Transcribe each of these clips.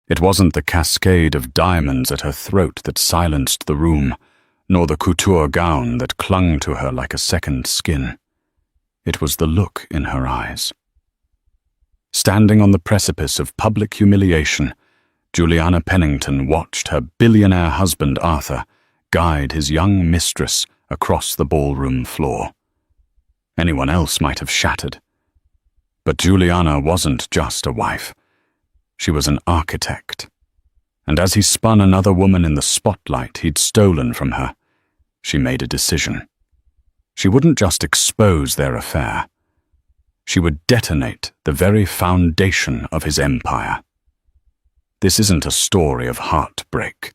It wasn't the cascade of diamonds at her throat that silenced the room, nor the couture gown that clung to her like a second skin. It was the look in her eyes. Standing on the precipice of public humiliation, Juliana Pennington watched her billionaire husband Arthur guide his young mistress across the ballroom floor. Anyone else might have shattered. But Juliana wasn't just a wife. She was an architect. And as he spun another woman in the spotlight he'd stolen from her, she made a decision. She wouldn't just expose their affair. She would detonate the very foundation of his empire. This isn't a story of heartbreak.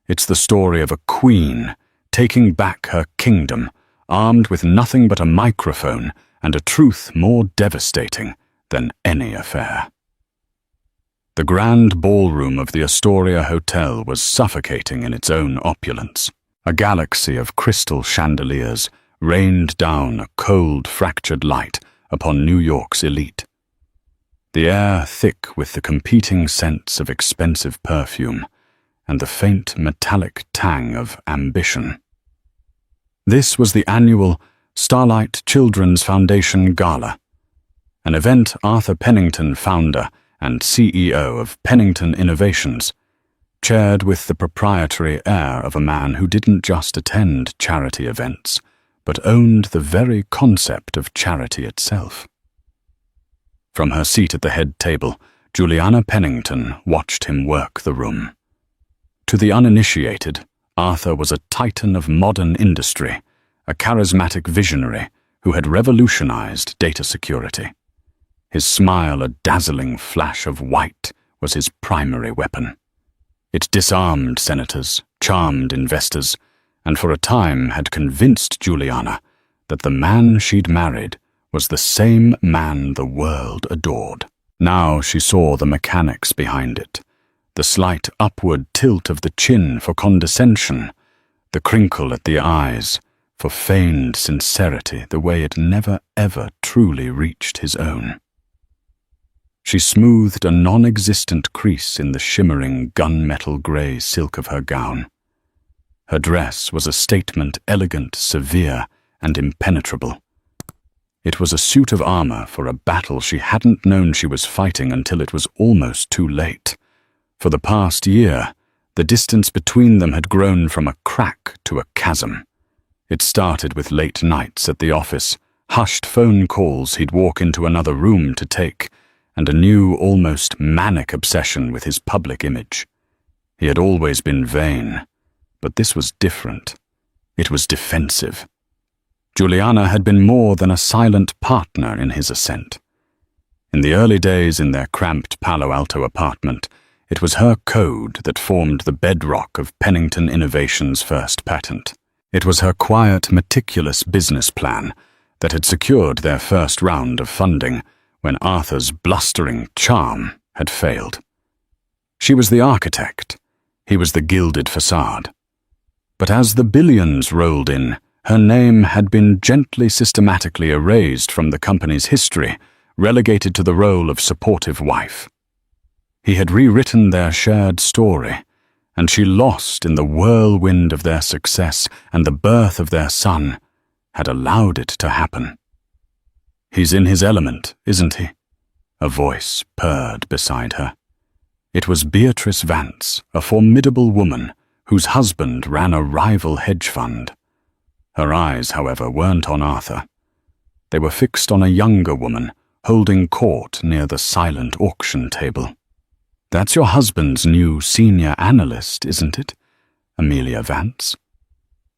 It's the story of a queen taking back her kingdom, armed with nothing but a microphone and a truth more devastating than any affair. The grand ballroom of the Astoria Hotel was suffocating in its own opulence. A galaxy of crystal chandeliers rained down a cold, fractured light upon New York's elite. The air thick with the competing scents of expensive perfume and the faint metallic tang of ambition. This was the annual Starlight Children's Foundation Gala, an event Arthur Pennington, founder and CEO of Pennington Innovations, chaired with the proprietary air of a man who didn't just attend charity events, but owned the very concept of charity itself. From her seat at the head table, Juliana Pennington watched him work the room. To the uninitiated, Arthur was a titan of modern industry, a charismatic visionary who had revolutionized data security. His smile, a dazzling flash of white, was his primary weapon. It disarmed senators, charmed investors, and for a time had convinced Juliana that the man she'd married was the same man the world adored. Now she saw the mechanics behind it, the slight upward tilt of the chin for condescension, the crinkle at the eyes for feigned sincerity, the way it never ever truly reached his own. She smoothed a non-existent crease in the shimmering gunmetal grey silk of her gown. Her dress was a statement, elegant, severe, and impenetrable. It was a suit of armor for a battle she hadn't known she was fighting until it was almost too late. For the past year, the distance between them had grown from a crack to a chasm. It started with late nights at the office, hushed phone calls he'd walk into another room to take, and a new, almost manic obsession with his public image. He had always been vain, but this was different. It was defensive. Juliana had been more than a silent partner in his ascent. In the early days in their cramped Palo Alto apartment, it was her code that formed the bedrock of Pennington Innovations' first patent. It was her quiet, meticulous business plan that had secured their first round of funding when Arthur's blustering charm had failed. She was the architect. He was the gilded facade. But as the billions rolled in, her name had been gently systematically erased from the company's history, relegated to the role of supportive wife. He had rewritten their shared story, and she, lost in the whirlwind of their success and the birth of their son, had allowed it to happen. "He's in his element, isn't he?" A voice purred beside her. It was Beatrice Vance, a formidable woman whose husband ran a rival hedge fund. Her eyes, however, weren't on Arthur. They were fixed on a younger woman holding court near the silent auction table. "That's your husband's new senior analyst, isn't it? Amelia Vance?"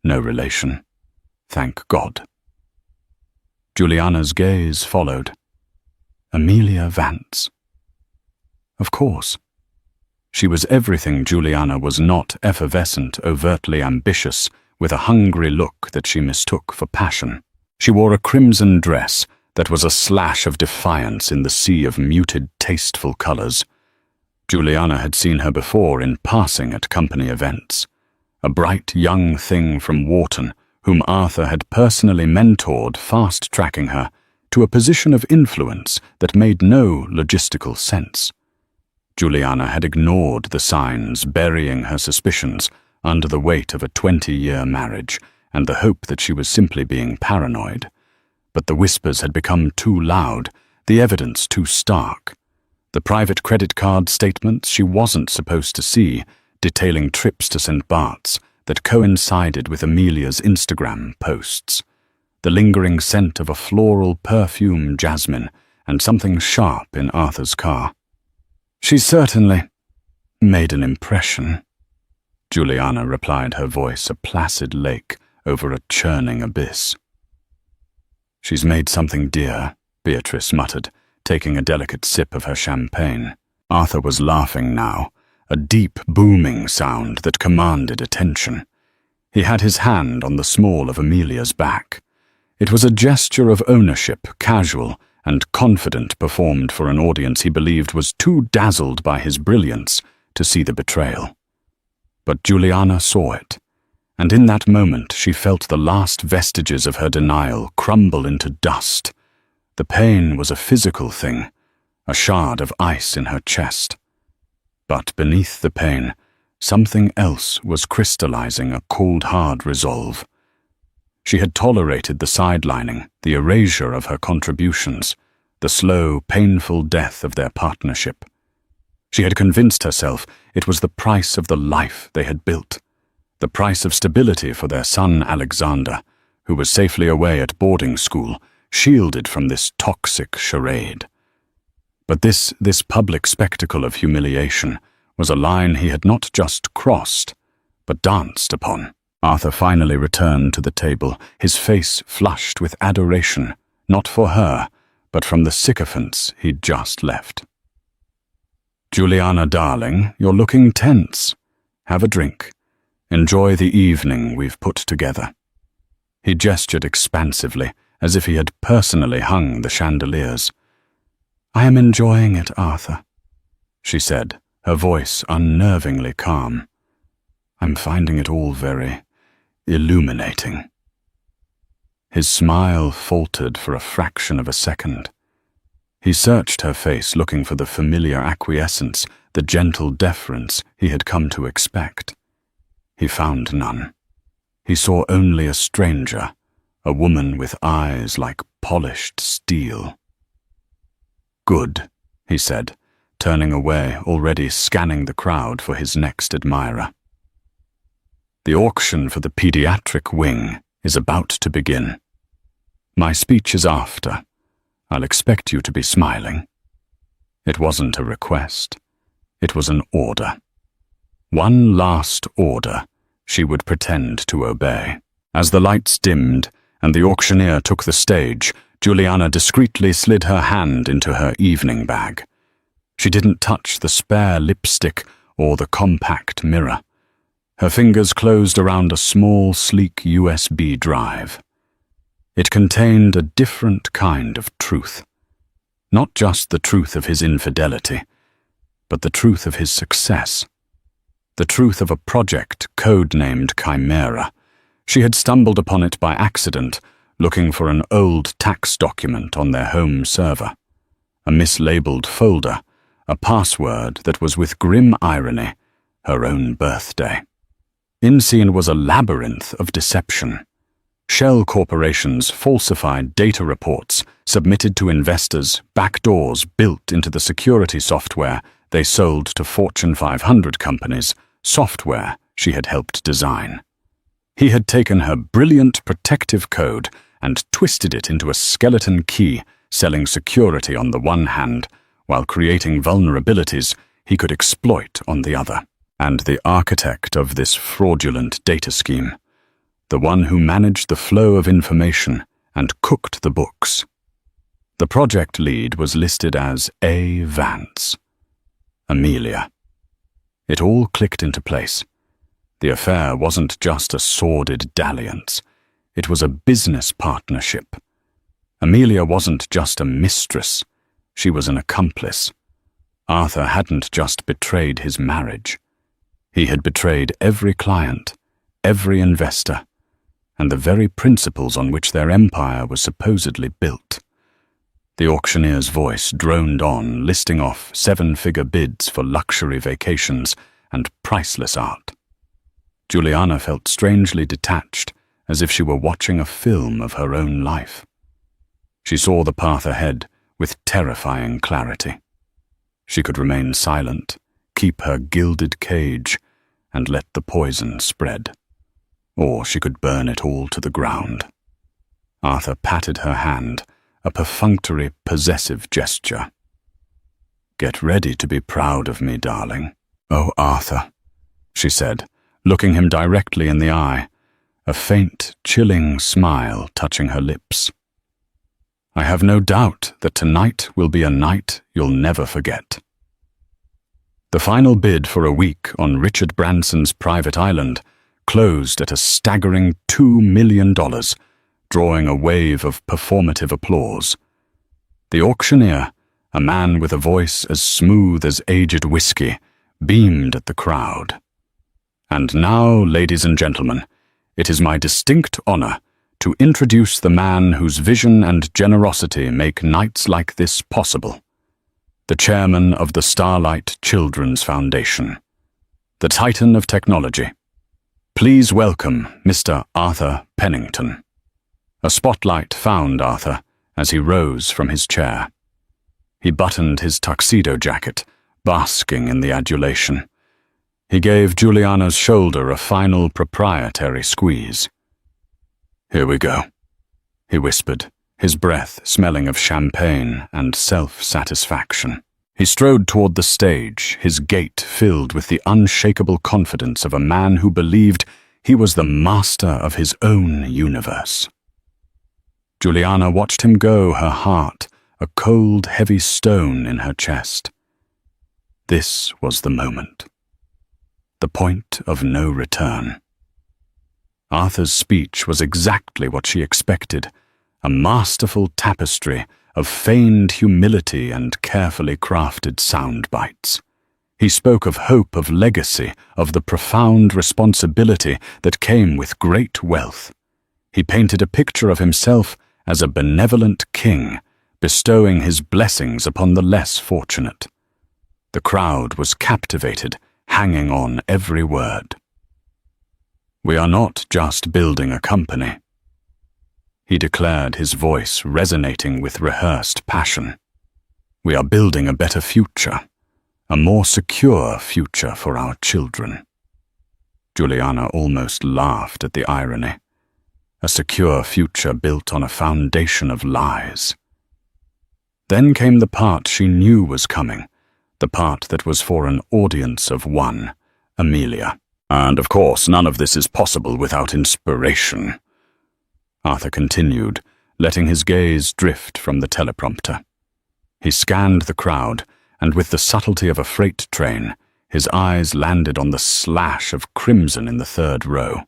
"No relation. Thank God." Juliana's gaze followed. Amelia Vance. Of course. She was everything Juliana was not: effervescent, overtly ambitious, with a hungry look that she mistook for passion. She wore a crimson dress that was a slash of defiance in the sea of muted, tasteful colors. Juliana had seen her before in passing at company events. A bright young thing from Wharton, whom Arthur had personally mentored, fast-tracking her to a position of influence that made no logistical sense. Juliana had ignored the signs, burying her suspicions under the weight of a 20-year marriage and the hope that she was simply being paranoid. But the whispers had become too loud, the evidence too stark. The private credit card statements she wasn't supposed to see, detailing trips to St. Bart's that coincided with Amelia's Instagram posts. The lingering scent of a floral perfume jasmine and something sharp in Arthur's car. She certainly made an impression. Juliana replied, her voice a placid lake over a churning abyss. She's made something dear, Beatrice muttered, taking a delicate sip of her champagne. Arthur was laughing now, a deep, booming sound that commanded attention. He had his hand on the small of Amelia's back. It was a gesture of ownership, casual and confident, performed for an audience he believed was too dazzled by his brilliance to see the betrayal. But Juliana saw it, and in that moment she felt the last vestiges of her denial crumble into dust. The pain was a physical thing, a shard of ice in her chest. But beneath the pain, something else was crystallizing, a cold, hard resolve. She had tolerated the sidelining, the erasure of her contributions, the slow, painful death of their partnership. She had convinced herself it was the price of the life they had built, the price of stability for their son Alexander, who was safely away at boarding school, shielded from this toxic charade. But this public spectacle of humiliation was a line he had not just crossed, but danced upon. Arthur finally returned to the table, his face flushed with adoration, not for her, but from the sycophants he'd just left. "Juliana, darling, you're looking tense. Have a drink. Enjoy the evening we've put together." He gestured expansively, as if he had personally hung the chandeliers. "I am enjoying it, Arthur," she said, her voice unnervingly calm. "I'm finding it all very illuminating." His smile faltered for a fraction of a second. He searched her face, looking for the familiar acquiescence, the gentle deference he had come to expect. He found none. He saw only a stranger, a woman with eyes like polished steel. "Good," he said, turning away, already scanning the crowd for his next admirer. "The auction for the pediatric wing is about to begin. My speech is after. I'll expect you to be smiling." It wasn't a request. It was an order. One last order she would pretend to obey. As the lights dimmed and the auctioneer took the stage, Juliana discreetly slid her hand into her evening bag. She didn't touch the spare lipstick or the compact mirror. Her fingers closed around a small, sleek USB drive. It contained a different kind of truth. Not just the truth of his infidelity, but the truth of his success. The truth of a project codenamed Chimera. She had stumbled upon it by accident, looking for an old tax document on their home server. A mislabeled folder, a password that was, with grim irony, her own birthday. Inseen was a labyrinth of deception. Shell corporations falsified data reports submitted to investors, backdoors built into the security software they sold to Fortune 500 companies, software she had helped design. He had taken her brilliant protective code and twisted it into a skeleton key, selling security on the one hand, while creating vulnerabilities he could exploit on the other. And the architect of this fraudulent data scheme, the one who managed the flow of information and cooked the books. The project lead was listed as A. Vance. Amelia. It all clicked into place. The affair wasn't just a sordid dalliance. It was a business partnership. Amelia wasn't just a mistress. She was an accomplice. Arthur hadn't just betrayed his marriage. He had betrayed every client, every investor, and the very principles on which their empire was supposedly built. The auctioneer's voice droned on, listing off 7-figure bids for luxury vacations and priceless art. Juliana felt strangely detached, as if she were watching a film of her own life. She saw the path ahead with terrifying clarity. She could remain silent, keep her gilded cage, and let the poison spread. Or she could burn it all to the ground. Arthur patted her hand, a perfunctory, possessive gesture. "Get ready to be proud of me, darling." "Oh, Arthur," she said, looking him directly in the eye, a faint, chilling smile touching her lips. "I have no doubt that tonight will be a night you'll never forget." The final bid for a week on Richard Branson's private island closed at a staggering $2 million, drawing a wave of performative applause. The auctioneer, a man with a voice as smooth as aged whiskey, beamed at the crowd. "And now, ladies and gentlemen, it is my distinct honor to introduce the man whose vision and generosity make nights like this possible. The chairman of the Starlight Children's Foundation, the titan of technology. Please welcome Mr. Arthur Pennington." A spotlight found Arthur as he rose from his chair. He buttoned his tuxedo jacket, basking in the adulation. He gave Juliana's shoulder a final proprietary squeeze. "Here we go," he whispered, his breath smelling of champagne and self-satisfaction. He strode toward the stage, his gait filled with the unshakable confidence of a man who believed he was the master of his own universe. Juliana watched him go, her heart a cold, heavy stone in her chest. This was the moment. The point of no return. Arthur's speech was exactly what she expected, a masterful tapestry of feigned humility and carefully crafted sound bites. He spoke of hope, of legacy, of the profound responsibility that came with great wealth. He painted a picture of himself as a benevolent king, bestowing his blessings upon the less fortunate. The crowd was captivated, hanging on every word. "We are not just building a company," he declared, his voice resonating with rehearsed passion. "We are building a better future, a more secure future for our children." Juliana almost laughed at the irony. A secure future built on a foundation of lies. Then came the part she knew was coming, the part that was for an audience of one, Amelia. "And of course, none of this is possible without inspiration," Arthur continued, letting his gaze drift from the teleprompter. He scanned the crowd, and with the subtlety of a freight train, his eyes landed on the slash of crimson in the third row.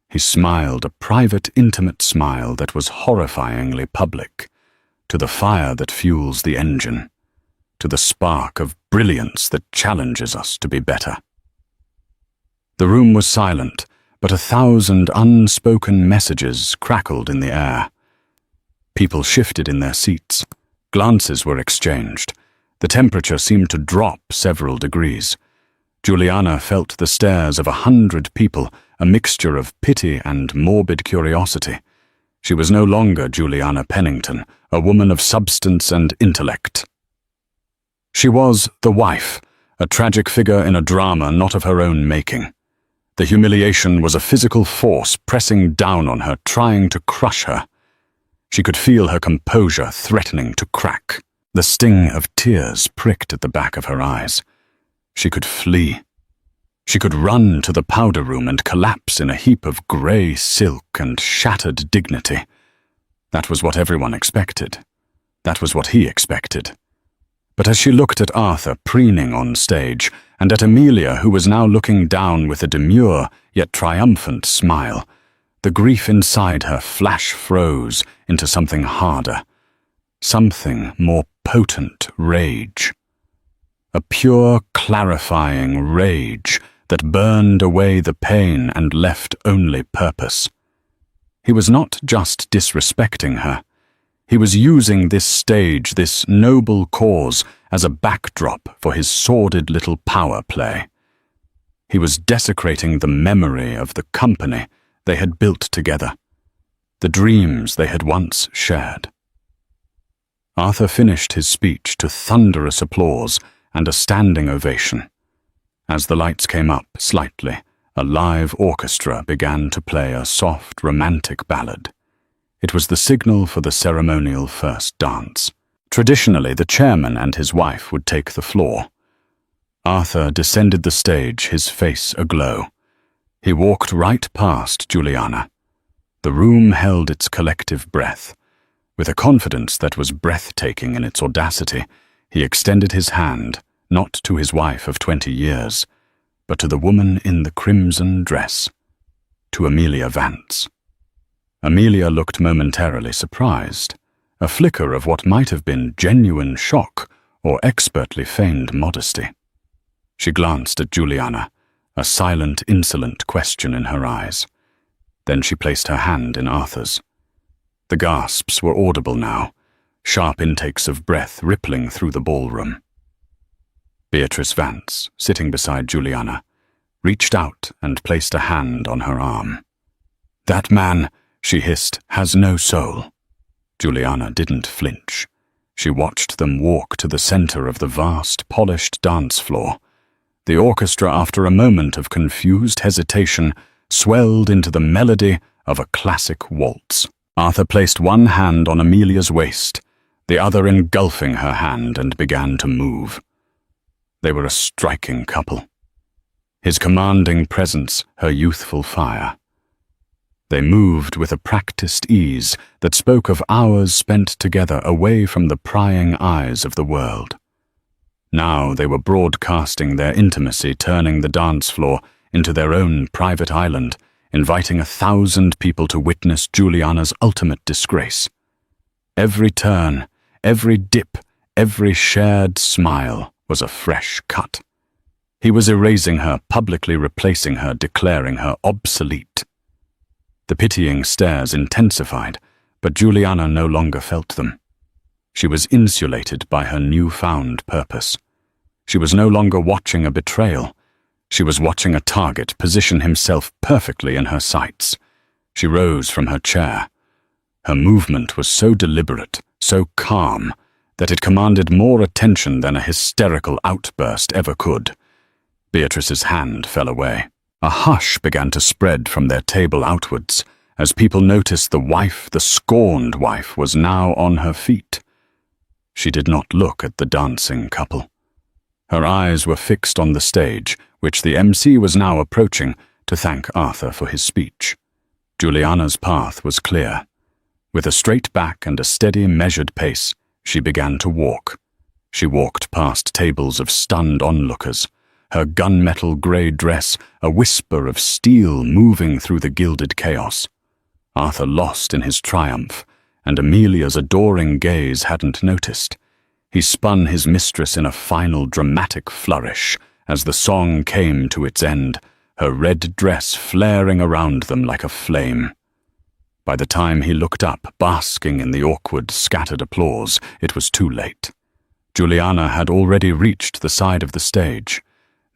He smiled, a private, intimate smile that was horrifyingly public, to the fire that fuels the engine, to the spark of brilliance that challenges us to be better. The room was silent, but 1,000 unspoken messages crackled in the air. People shifted in their seats. Glances were exchanged. The temperature seemed to drop several degrees. Juliana felt the stares of 100 people, a mixture of pity and morbid curiosity. She was no longer Juliana Pennington, a woman of substance and intellect. She was the wife, a tragic figure in a drama not of her own making. The humiliation was a physical force pressing down on her, trying to crush her. She could feel her composure threatening to crack. The sting of tears pricked at the back of her eyes. She could flee. She could run to the powder room and collapse in a heap of grey silk and shattered dignity. That was what everyone expected. That was what he expected. But as she looked at Arthur preening on stage, and at Amelia, who was now looking down with a demure yet triumphant smile, the grief inside her flash froze into something harder, something more potent rage. A pure, clarifying rage that burned away the pain and left only purpose. He was not just disrespecting her. He was using this stage, this noble cause, as a backdrop for his sordid little power play. He was desecrating the memory of the company they had built together, the dreams they had once shared. Arthur finished his speech to thunderous applause and a standing ovation. As the lights came up slightly, a live orchestra began to play a soft, romantic ballad. It was the signal for the ceremonial first dance. Traditionally, the chairman and his wife would take the floor. Arthur descended the stage, his face aglow. He walked right past Juliana. The room held its collective breath. With a confidence that was breathtaking in its audacity, he extended his hand, not to his wife of 20 years, but to the woman in the crimson dress, to Amelia Vance. Amelia looked momentarily surprised, a flicker of what might have been genuine shock or expertly feigned modesty. She glanced at Juliana, a silent, insolent question in her eyes. Then she placed her hand in Arthur's. The gasps were audible now, sharp intakes of breath rippling through the ballroom. Beatrice Vance, sitting beside Juliana, reached out and placed a hand on her arm. "That man," she hissed, "has no soul." Juliana didn't flinch. She watched them walk to the center of the vast, polished dance floor. The orchestra, after a moment of confused hesitation, swelled into the melody of a classic waltz. Arthur placed one hand on Amelia's waist, the other engulfing her hand, and began to move. They were a striking couple. His commanding presence, her youthful fire. They moved with a practiced ease that spoke of hours spent together away from the prying eyes of the world. Now they were broadcasting their intimacy, turning the dance floor into their own private island, inviting 1,000 people to witness Juliana's ultimate disgrace. Every turn, every dip, every shared smile was a fresh cut. He was erasing her, publicly replacing her, declaring her obsolete. The pitying stares intensified, but Juliana no longer felt them. She was insulated by her newfound purpose. She was no longer watching a betrayal. She was watching a target position himself perfectly in her sights. She rose from her chair. Her movement was so deliberate, so calm, that it commanded more attention than a hysterical outburst ever could. Beatrice's hand fell away. A hush began to spread from their table outwards, as people noticed the wife, the scorned wife, was now on her feet. She did not look at the dancing couple. Her eyes were fixed on the stage, which the MC was now approaching to thank Arthur for his speech. Juliana's path was clear. With a straight back and a steady, measured pace, she began to walk. She walked past tables of stunned onlookers, her gunmetal grey dress a whisper of steel moving through the gilded chaos. Arthur lost in his triumph, and Amelia's adoring gaze hadn't noticed. He spun his mistress in a final dramatic flourish as the song came to its end, her red dress flaring around them like a flame. By the time he looked up, basking in the awkward, scattered applause, it was too late. Juliana had already reached the side of the stage.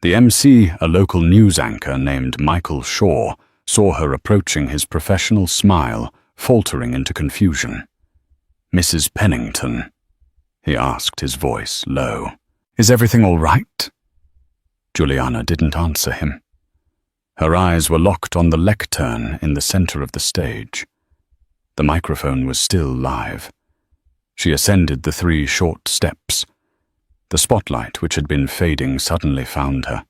The MC, a local news anchor named Michael Shaw, saw her approaching, his professional smile faltering into confusion. "Mrs. Pennington," he asked, his voice low. "Is everything all right?" Juliana didn't answer him. Her eyes were locked on the lectern in the center of the stage. The microphone was still live. She ascended the 3 short steps. The spotlight, which had been fading, suddenly found her.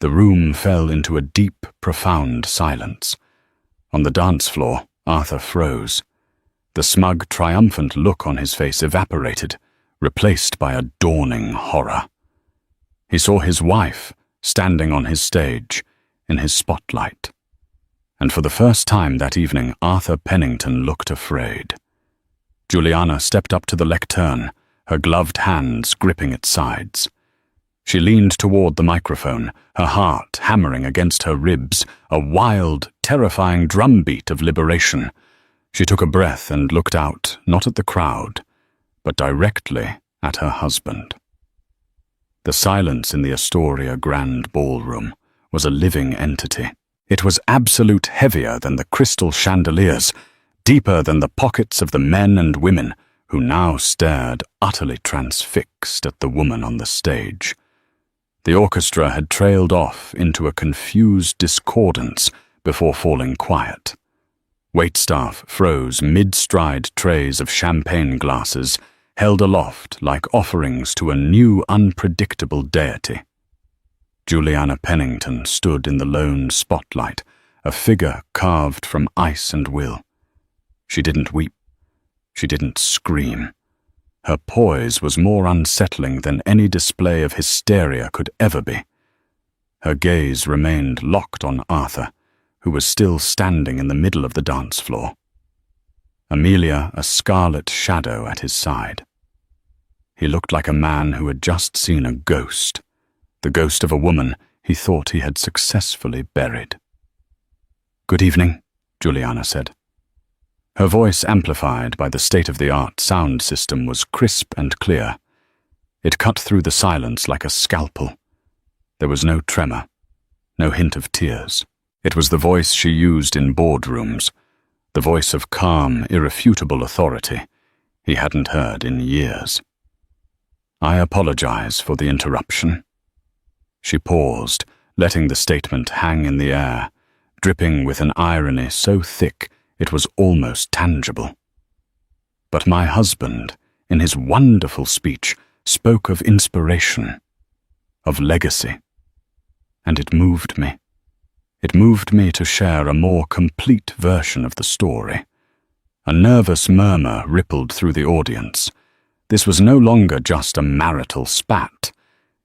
The room fell into a deep, profound silence. On the dance floor, Arthur froze. The smug, triumphant look on his face evaporated, replaced by a dawning horror. He saw his wife standing on his stage, in his spotlight. And for the first time that evening, Arthur Pennington looked afraid. Juliana stepped up to the lectern, her gloved hands gripping its sides. She leaned toward the microphone, her heart hammering against her ribs, a wild, terrifying drumbeat of liberation. She took a breath and looked out, not at the crowd, but directly at her husband. The silence in the Astoria Grand Ballroom was a living entity. It was absolute, heavier than the crystal chandeliers, deeper than the pockets of the men and women who now stared utterly transfixed at the woman on the stage. The orchestra had trailed off into a confused discordance before falling quiet. Waitstaff froze mid-stride trays of champagne glasses held aloft like offerings to a new unpredictable deity. Juliana Pennington stood in the lone spotlight, a figure carved from ice and will. She didn't weep. She didn't scream. Her poise was more unsettling than any display of hysteria could ever be. Her gaze remained locked on Arthur, who was still standing in the middle of the dance floor. Amelia, a scarlet shadow at his side. He looked like a man who had just seen a ghost, the ghost of a woman he thought he had successfully buried. "Good evening," Juliana said. Her voice, amplified by the state-of-the-art sound system, was crisp and clear. It cut through the silence like a scalpel. There was no tremor, no hint of tears. It was the voice she used in boardrooms, the voice of calm, irrefutable authority he hadn't heard in years. "I apologize for the interruption." She paused, letting the statement hang in the air, dripping with an irony so thick it was almost tangible. But my husband, in his wonderful speech, spoke of inspiration, of legacy, and it moved me. It moved me to share a more complete version of the story. A nervous murmur rippled through the audience. This was no longer just a marital spat.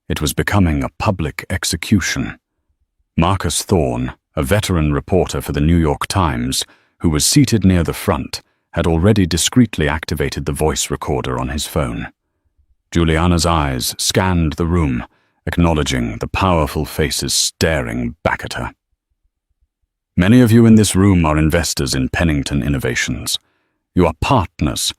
It was becoming a public execution. Marcus Thorne, a veteran reporter for the New York Times, who was seated near the front, had already discreetly activated the voice recorder on his phone. Juliana's eyes scanned the room, acknowledging the powerful faces staring back at her. "Many of you in this room are investors in Pennington Innovations. You are partners.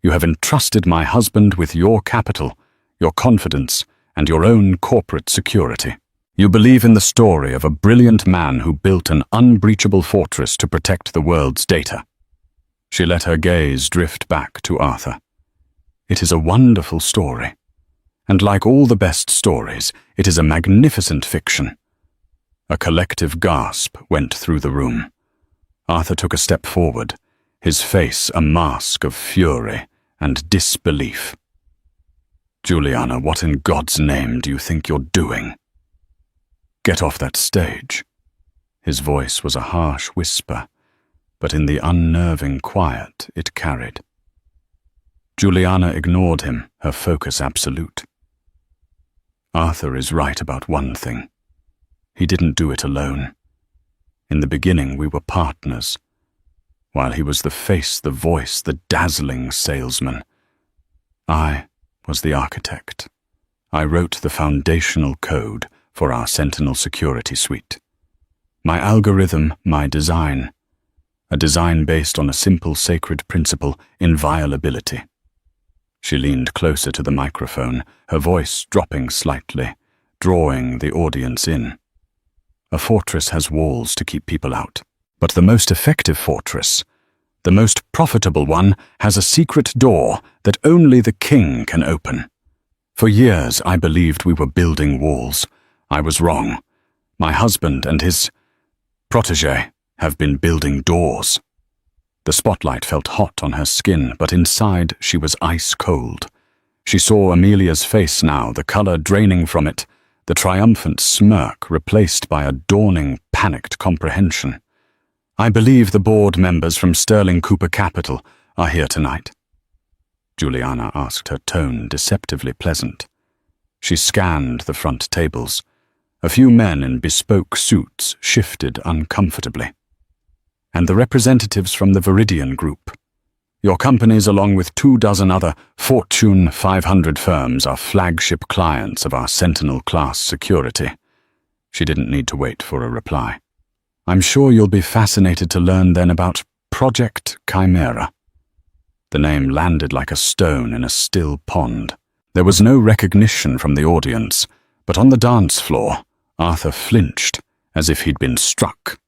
You have entrusted my husband with your capital, your confidence, and your own corporate security. You believe in the story of a brilliant man who built an unbreachable fortress to protect the world's data." She let her gaze drift back to Arthur. "It is a wonderful story. And like all the best stories, it is a magnificent fiction." A collective gasp went through the room. Arthur took a step forward, his face a mask of fury and disbelief. "Juliana, what in God's name do you think you're doing?" "Get off that stage." His voice was a harsh whisper, but in the unnerving quiet it carried. Juliana ignored him, her focus absolute. Arthur is right about one thing. He didn't do it alone. In the beginning, we were partners. While he was the face, the voice, the dazzling salesman, I was the architect. I wrote the foundational code for our Sentinel security suite. My algorithm, my design. A design based on a simple sacred principle, inviolability. She leaned closer to the microphone, her voice dropping slightly, drawing the audience in. A fortress has walls to keep people out, but the most effective fortress, the most profitable one, has a secret door that only the king can open. For years, I believed we were building walls. I was wrong. My husband and his protégé have been building doors. The spotlight felt hot on her skin, but inside she was ice cold. She saw Amelia's face now, the color draining from it, the triumphant smirk replaced by a dawning, panicked comprehension. "I believe the board members from Sterling Cooper Capital are here tonight." Juliana asked, her tone deceptively pleasant. She scanned the front tables. A few men in bespoke suits shifted uncomfortably. "And the representatives from the Viridian Group. Your companies, along with 24 other Fortune 500 firms, are flagship clients of our Sentinel-class security." She didn't need to wait for a reply. "I'm sure you'll be fascinated to learn then about Project Chimera. The name landed like a stone in a still pond. There was no recognition from the audience, but on the dance floor, Arthur flinched as if he'd been struck.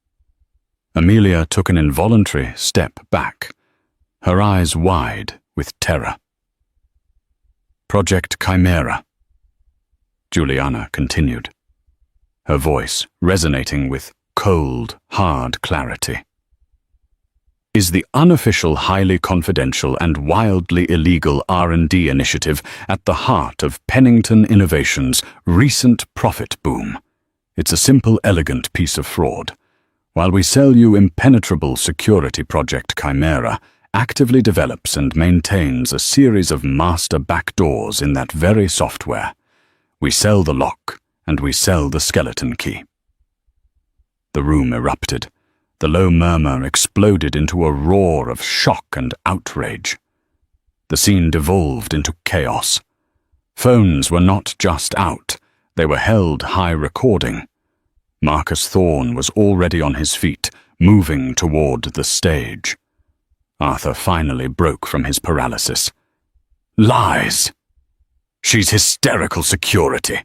Amelia took an involuntary step back, her eyes wide with terror. Project Chimera, Juliana continued, her voice resonating with cold, hard clarity, is the unofficial, highly confidential and wildly illegal R&D initiative at the heart of Pennington Innovations' recent profit boom. It's a simple, elegant piece of fraud. While we sell you impenetrable security, Project Chimera actively develops and maintains a series of master backdoors in that very software. We sell the lock, and we sell the skeleton key. The room erupted. The low murmur exploded into a roar of shock and outrage. The scene devolved into chaos. Phones were not just out, they were held high recording. Marcus Thorne was already on his feet, moving toward the stage. Arthur finally broke from his paralysis. Lies! She's hysterical security!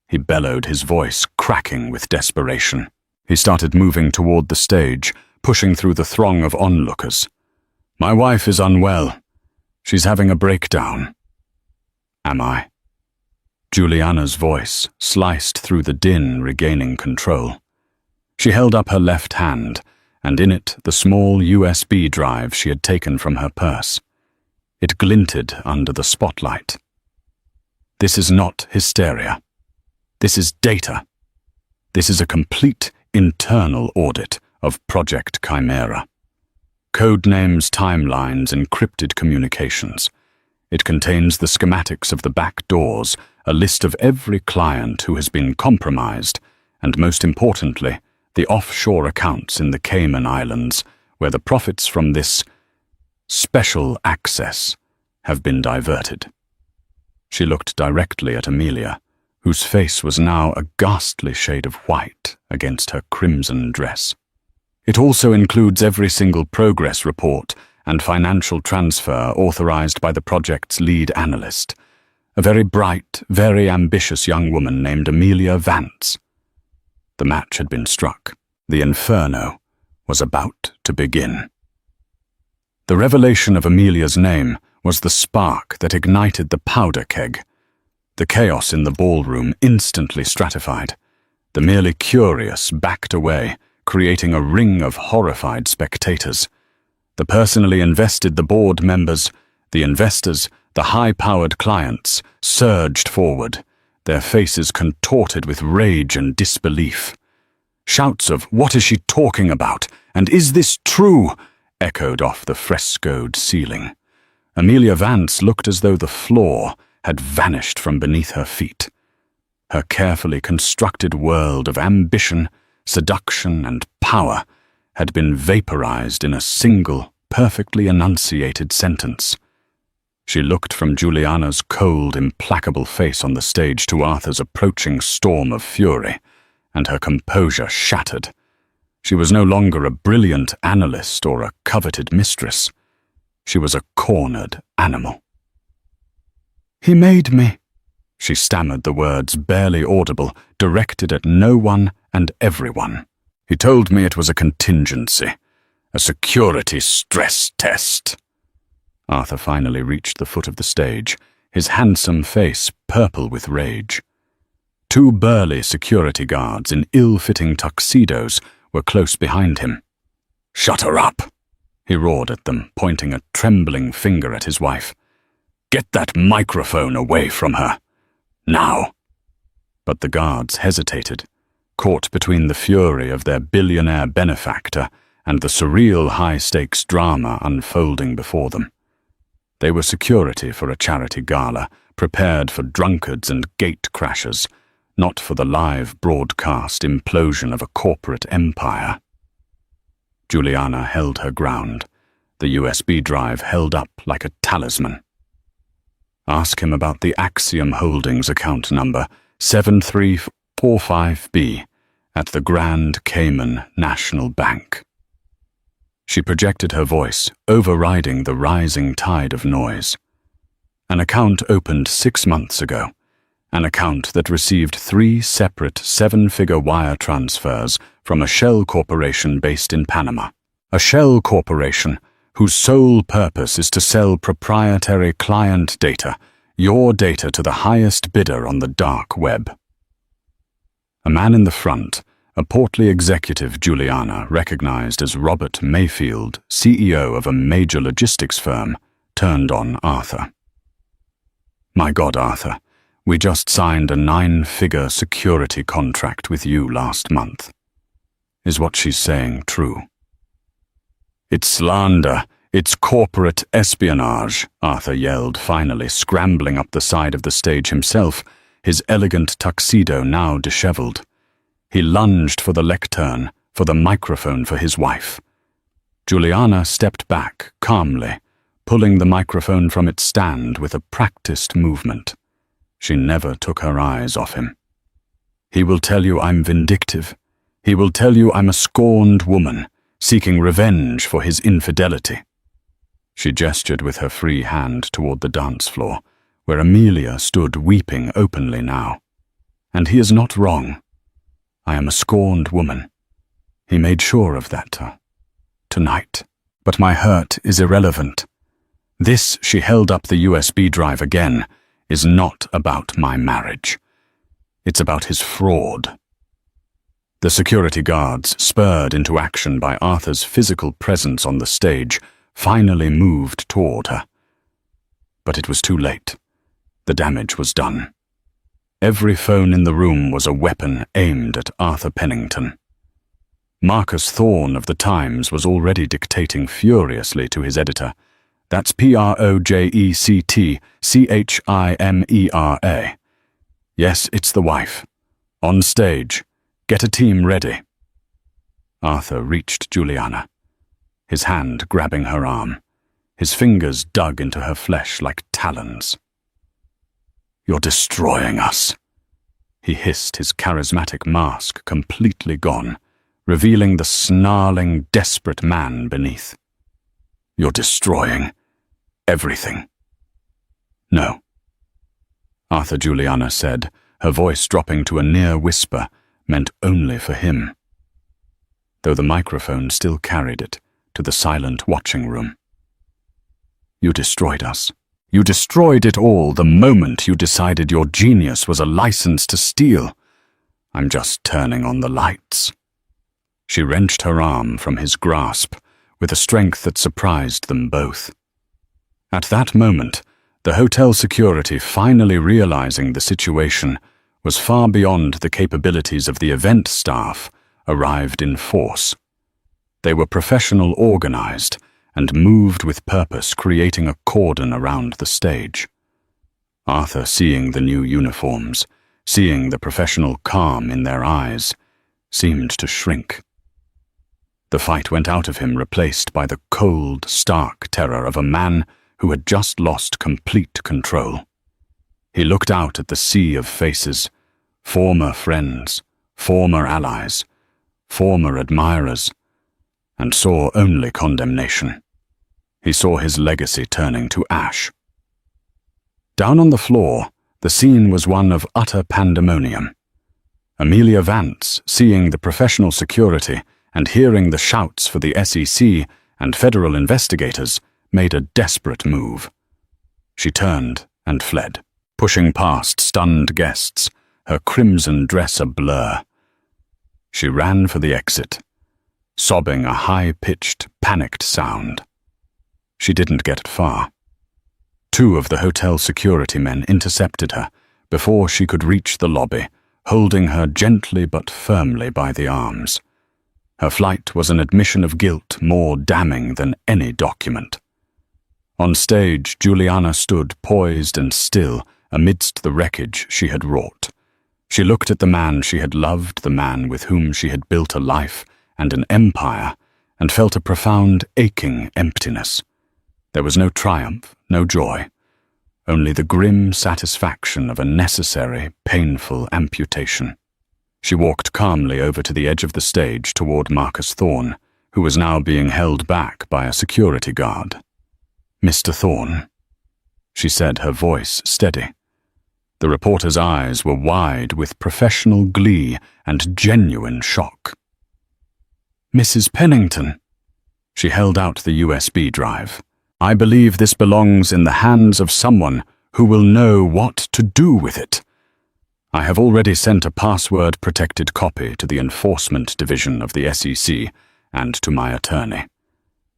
He bellowed, his voice cracking with desperation. He started moving toward the stage, pushing through the throng of onlookers. My wife is unwell. She's having a breakdown. Am I? Juliana's voice sliced through the din, regaining control. She held up her left hand, and in it the small USB drive she had taken from her purse. It glinted under the spotlight. This is not hysteria. This is data. This is a complete internal audit of Project Chimera. Codenames, timelines, encrypted communications. It contains the schematics of the back doors, a list of every client who has been compromised, and most importantly, the offshore accounts in the Cayman Islands, where the profits from this special access have been diverted. She looked directly at Amelia, whose face was now a ghastly shade of white against her crimson dress. It also includes every single progress report and financial transfer authorized by the project's lead analyst, a very bright, very ambitious young woman named Amelia Vance. The match had been struck. The inferno was about to begin. The revelation of Amelia's name was the spark that ignited the powder keg. The chaos in the ballroom instantly stratified. The merely curious backed away, creating a ring of horrified spectators. The personally invested, the board members, the investors, the high-powered clients surged forward, their faces contorted with rage and disbelief. Shouts of, "What is she talking about? And is this true?" echoed off the frescoed ceiling. Amelia Vance looked as though the floor had vanished from beneath her feet. Her carefully constructed world of ambition, seduction, and power had been vaporized in a single, perfectly enunciated sentence. She looked from Juliana's cold, implacable face on the stage to Arthur's approaching storm of fury, and her composure shattered. She was no longer a brilliant analyst or a coveted mistress. She was a cornered animal. "He made me," she stammered, the words barely audible, directed at no one and everyone. "He told me it was a contingency, a security stress test." Arthur finally reached the foot of the stage, his handsome face purple with rage. Two burly security guards in ill-fitting tuxedos were close behind him. "Shut her up," he roared at them, pointing a trembling finger at his wife. "Get that microphone away from her. Now." But the guards hesitated, caught between the fury of their billionaire benefactor and the surreal high-stakes drama unfolding before them. They were security for a charity gala, prepared for drunkards and gate crashers, not for the live broadcast implosion of a corporate empire. Juliana held her ground, the USB drive held up like a talisman. "Ask him about the Axiom Holdings account number 7345B at the Grand Cayman National Bank." She projected her voice, overriding the rising tide of noise. An account opened 6 months ago. An account that received 3 separate 7-figure wire transfers from a shell corporation based in Panama. A shell corporation whose sole purpose is to sell proprietary client data, your data, to the highest bidder on the dark web. A man in the front, a portly executive Juliana recognized as Robert Mayfield, CEO of a major logistics firm, turned on Arthur. "My God, Arthur, we just signed a 9-figure security contract with you last month. Is what she's saying true?" "It's slander. It's corporate espionage," Arthur yelled, finally scrambling up the side of the stage himself, his elegant tuxedo now disheveled. He lunged for the lectern, for the microphone for his wife. Juliana stepped back, calmly, pulling the microphone from its stand with a practiced movement. She never took her eyes off him. "He will tell you I'm vindictive. He will tell you I'm a scorned woman, seeking revenge for his infidelity." She gestured with her free hand toward the dance floor, where Amelia stood weeping openly now. "And he is not wrong. I am a scorned woman. He made sure of that tonight. But my hurt is irrelevant. This," she held up the USB drive again, "is not about my marriage. It's about his fraud." The security guards, spurred into action by Arthur's physical presence on the stage, finally moved toward her. But it was too late. The damage was done. Every phone in the room was a weapon aimed at Arthur Pennington. Marcus Thorne of the Times was already dictating furiously to his editor. "That's PROJECTCHIMERA. Yes, it's the wife. On stage. Get a team ready." Arthur reached Juliana, his hand grabbing her arm. His fingers dug into her flesh like talons. "You're destroying us," he hissed, his charismatic mask completely gone, revealing the snarling, desperate man beneath. "You're destroying everything." "No," Arthur, Juliana said, her voice dropping to a near whisper, meant only for him, though the microphone still carried it to the silent watching room. "You destroyed us. You destroyed it all the moment you decided your genius was a license to steal. I'm just turning on the lights." She wrenched her arm from his grasp with a strength that surprised them both. At that moment, the hotel security, finally realizing the situation was far beyond the capabilities of the event staff, arrived in force. They were professional, organized, and moved with purpose, creating a cordon around the stage. Arthur, seeing the new uniforms, seeing the professional calm in their eyes, seemed to shrink. The fight went out of him, replaced by the cold, stark terror of a man who had just lost complete control. He looked out at the sea of faces, former friends, former allies, former admirers, and saw only condemnation. He saw his legacy turning to ash. Down on the floor, the scene was one of utter pandemonium. Amelia Vance, seeing the professional security and hearing the shouts for the SEC and federal investigators, made a desperate move. She turned and fled, pushing past stunned guests, her crimson dress a blur. She ran for the exit, sobbing a high-pitched, panicked sound. She didn't get far. 2 of the hotel security men intercepted her before she could reach the lobby, holding her gently but firmly by the arms. Her flight was an admission of guilt more damning than any document. On stage, Juliana stood poised and still amidst the wreckage she had wrought. She looked at the man she had loved, the man with whom she had built a life and an empire, and felt a profound, aching emptiness. There was no triumph, no joy, only the grim satisfaction of a necessary, painful amputation. She walked calmly over to the edge of the stage toward Marcus Thorne, who was now being held back by a security guard. "Mr. Thorne," she said, her voice steady. The reporter's eyes were wide with professional glee and genuine shock. "Mrs. Pennington." She held out the USB drive. "I believe this belongs in the hands of someone who will know what to do with it. I have already sent a password-protected copy to the Enforcement Division of the SEC and to my attorney.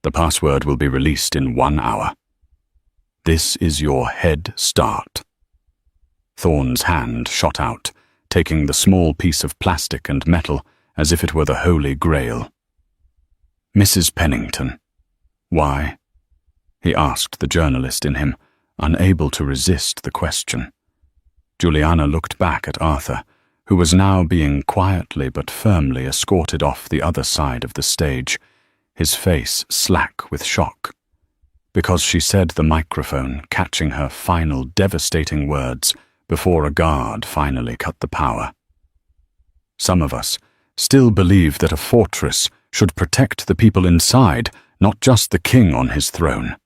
The password will be released in 1 hour. This is your head start." Thorne's hand shot out, taking the small piece of plastic and metal as if it were the Holy Grail. "Mrs. Pennington, why?" he asked the journalist in him, unable to resist the question. Juliana looked back at Arthur, who was now being quietly but firmly escorted off the other side of the stage, his face slack with shock. Because she said the microphone, catching her final devastating words before a guard finally cut the power. Some of us still believe that a fortress should protect the people inside, not just the king on his throne.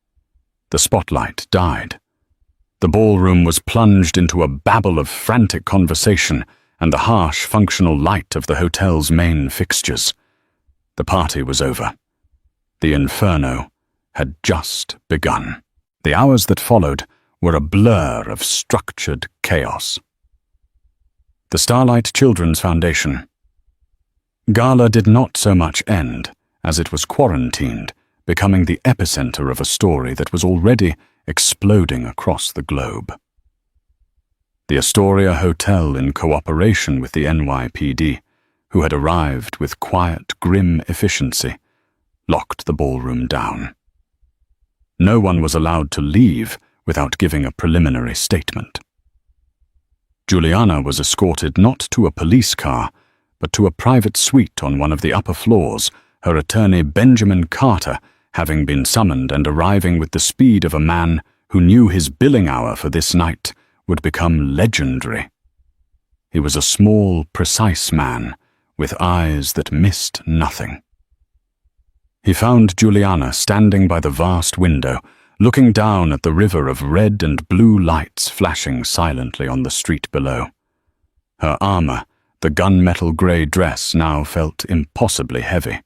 The spotlight died. The ballroom was plunged into a babble of frantic conversation and the harsh functional light of the hotel's main fixtures. The party was over. The inferno had just begun. The hours that followed were a blur of structured chaos. The Starlight Children's Foundation. Gala did not so much end as it was quarantined, becoming the epicenter of a story that was already exploding across the globe. The Astoria Hotel, in cooperation with the NYPD, who had arrived with quiet, grim efficiency, locked the ballroom down. No one was allowed to leave without giving a preliminary statement. Juliana was escorted not to a police car, but to a private suite on one of the upper floors, her attorney Benjamin Carter having been summoned and arriving with the speed of a man who knew his billing hour for this night would become legendary. He was a small, precise man with eyes that missed nothing. He found Juliana standing by the vast window, looking down at the river of red and blue lights flashing silently on the street below. Her armor, the gunmetal grey dress, now felt impossibly heavy.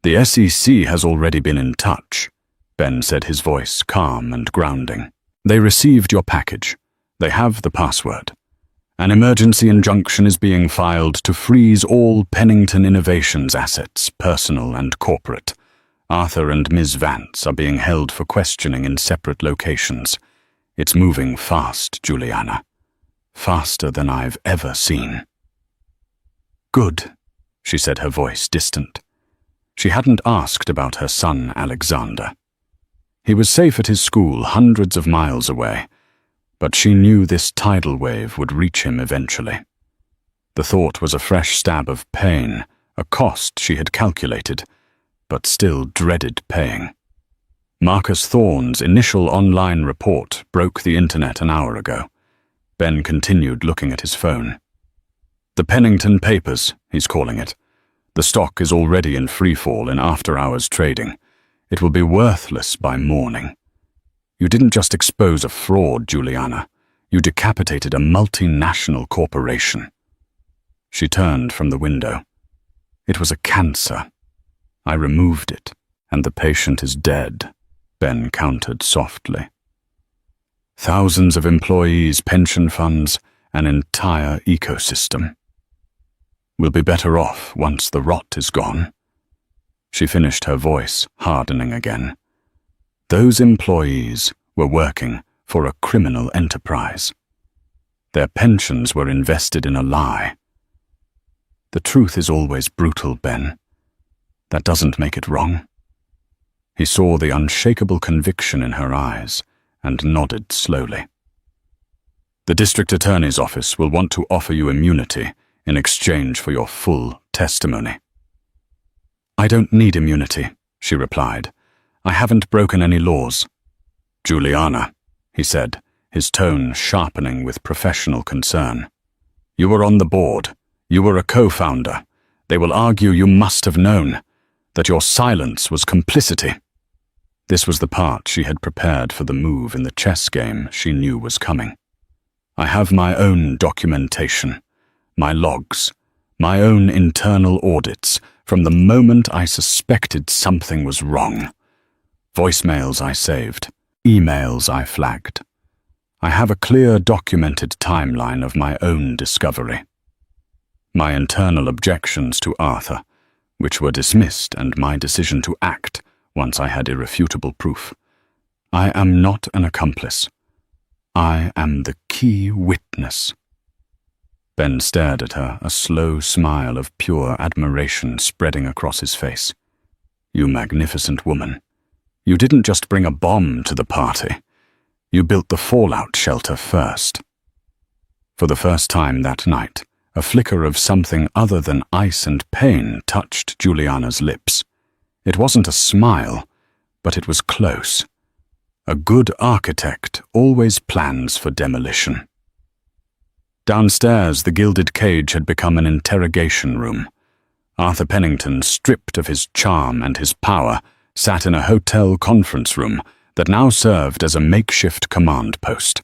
"The SEC has already been in touch," Ben said, his voice calm and grounding. "They received your package. They have the password. An emergency injunction is being filed to freeze all Pennington Innovations assets, personal and corporate. Arthur and Ms. Vance are being held for questioning in separate locations. It's moving fast, Juliana. Faster than I've ever seen." "Good," she said, her voice distant. She hadn't asked about her son, Alexander. He was safe at his school hundreds of miles away, but she knew this tidal wave would reach him eventually. The thought was a fresh stab of pain, a cost she had calculated, but still dreaded paying. Marcus Thorne's initial online report broke the internet an hour ago. Ben continued looking at his phone. "The Pennington Papers," he's calling it. "The stock is already in freefall in after-hours trading. It will be worthless by morning. You didn't just expose a fraud, Juliana. You decapitated a multinational corporation." She turned from the window. "It was a cancer. I removed it, and the patient is dead," Ben countered softly. "Thousands of employees, pension funds, an entire ecosystem. We'll be better off once the rot is gone." She finished, her voice hardening again. Those employees were working for a criminal enterprise. Their pensions were invested in a lie. The truth is always brutal, Ben. That doesn't make it wrong. He saw the unshakable conviction in her eyes and nodded slowly. "The district attorney's office will want to offer you immunity in exchange for your full testimony." "I don't need immunity," she replied. "I haven't broken any laws." "Juliana," he said, his tone sharpening with professional concern. "You were on the board. You were a co-founder. They will argue you must have known. that your silence was complicity. This was the part she had prepared for the move in the chess game she knew was coming. I have my own documentation, my logs, my own internal audits from the moment I suspected something was wrong. Voicemails I saved, emails I flagged. I have a clear documented timeline of my own discovery. My internal objections to Arthur, which were dismissed, and my decision to act once I had irrefutable proof. I am not an accomplice. I am the key witness. Ben stared at her, a slow smile of pure admiration spreading across his face. You magnificent woman. You didn't just bring a bomb to the party. You built the fallout shelter first. For the first time that night, a flicker of something other than ice and pain touched Juliana's lips. It wasn't a smile, but it was close. A good architect always plans for demolition. Downstairs, the gilded cage had become an interrogation room. Arthur Pennington, stripped of his charm and his power, sat in a hotel conference room that now served as a makeshift command post.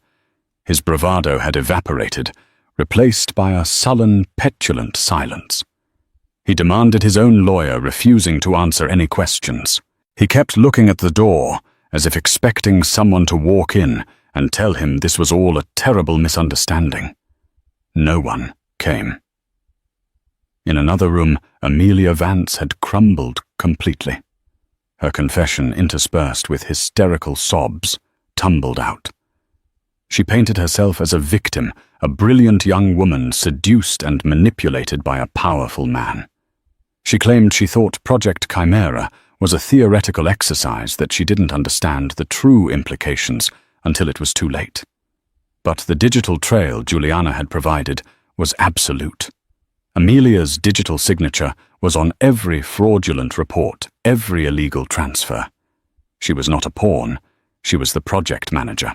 His bravado had evaporated, replaced by a sullen, petulant silence. He demanded his own lawyer, refusing to answer any questions. He kept looking at the door, as if expecting someone to walk in and tell him this was all a terrible misunderstanding. No one came. In another room, Amelia Vance had crumbled completely. Her confession, interspersed with hysterical sobs, tumbled out. She painted herself as a victim, a brilliant young woman seduced and manipulated by a powerful man. She claimed she thought Project Chimera was a theoretical exercise that she didn't understand the true implications until it was too late. But the digital trail Juliana had provided was absolute. Amelia's digital signature was on every fraudulent report, every illegal transfer. She was not a pawn, she was the project manager.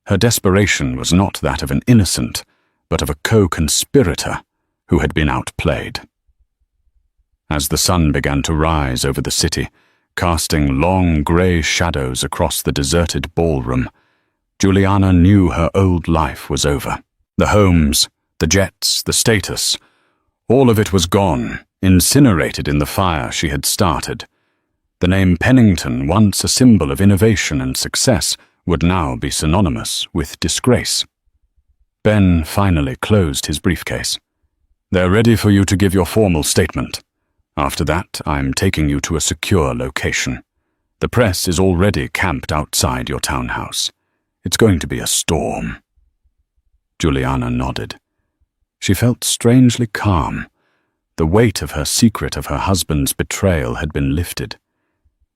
Her desperation was not that of an innocent, but of a co-conspirator who had been outplayed. As the sun began to rise over the city, casting long grey shadows across the deserted ballroom, Juliana knew her old life was over. The homes, the jets, the status, all of it was gone, incinerated in the fire she had started. The name Pennington, once a symbol of innovation and success, would now be synonymous with disgrace. Ben finally closed his briefcase. They're ready for you to give your formal statement. After that, I'm taking you to a secure location. The press is already camped outside your townhouse. It's going to be a storm. Juliana nodded. She felt strangely calm. The weight of her secret of her husband's betrayal had been lifted.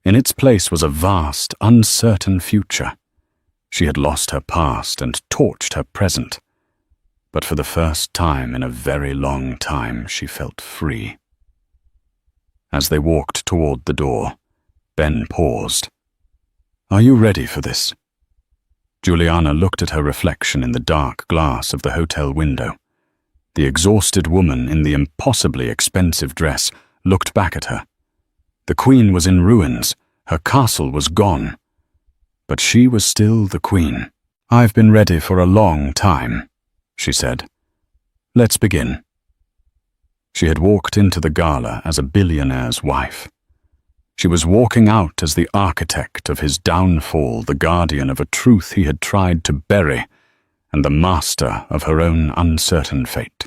In its place was a vast, uncertain future. She had lost her past and torched her present. But for the first time in a very long time, she felt free. As they walked toward the door, Ben paused. Are you ready for this? Juliana looked at her reflection in the dark glass of the hotel window. The exhausted woman in the impossibly expensive dress looked back at her. The queen was in ruins. Her castle was gone. But she was still the queen. I've been ready for a long time, she said. Let's begin. She had walked into the gala as a billionaire's wife. She was walking out as the architect of his downfall, the guardian of a truth he had tried to bury, and the master of her own uncertain fate.